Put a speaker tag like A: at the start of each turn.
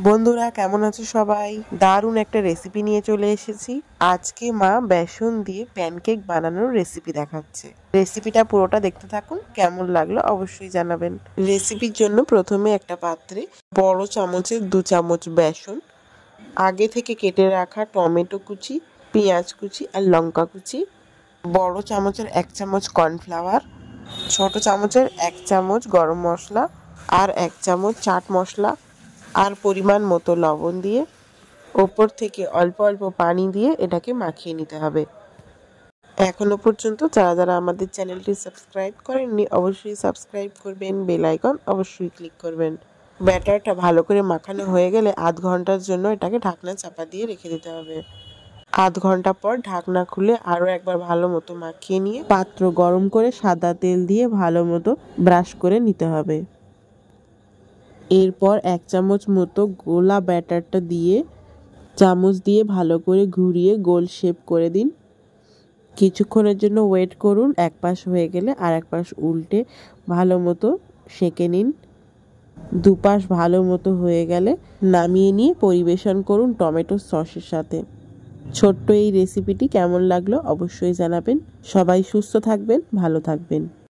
A: বন্ধুরা কেমন আছো সবাই? দারুণ একটা রেসিপি নিয়ে চলে এসেছি। আজকে মা বেসন দিয়ে প্যানকেক বানানোর রেসিপি দেখাচ্ছে। রেসিপিটা পুরোটা দেখতে থাকুন, কেমন লাগলো অবশ্যই জানাবেন। রেসিপির জন্য প্রথমে একটা পাত্রে বড় চামচের 2 চামচ বেসন, আগে থেকে কেটে রাখা টমেটো কুচি, পেঁয়াজ কুচি আর লঙ্কা কুচি, বড় চামচের 1 চামচ কর্নফ্লাওয়ার, ছোট চামচের 1 চামচ গরম মশলা আর 1 চামচ চাট মশলা আর পরিমাণ মতো লবণ দিয়ে ওপর থেকে অল্প অল্প পানি দিয়ে এটাকে মাখিয়ে নিতে হবে। এখনো পর্যন্ত যারা আমাদের চ্যানেলটি সাবস্ক্রাইব করেননি অবশ্যই সাবস্ক্রাইব করবেন, বেল আইকন অবশ্যই ক্লিক করবেন। ব্যাটারটা ভালো করে মাখানো হয়ে গেলে আধ ঘন্টার জন্য এটাকে ঢাকনা চাপা দিয়ে রেখে দিতে হবে। আধ ঘন্টা পর ঢাকনা খুলে আরও একবার ভালো মতো মাখিয়ে নিয়ে পাত্র গরম করে সাদা তেল দিয়ে ভালো মতো ব্রাশ করে নিতে হবে। এরপর 1 চামচ মতো গোলা ব্যাটারটা দিয়ে চামচ দিয়ে ভালো করে ঘুরিয়ে গোল শেপ করে দিন। কিছুক্ষণের জন্য ওয়েট করুন, এক পাশ হয়ে গেলে আর এক পাশ উল্টে ভালো মতো সেঁকে নিন। দুপাশ ভালো মতো হয়ে গেলে নামিয়ে নিয়ে পরিবেশন করুন টমেটো সসের সাথে। ছোট্ট এই রেসিপিটি কেমন লাগলো অবশ্যই জানাবেন। সবাই সুস্থ থাকবেন, ভালো থাকবেন।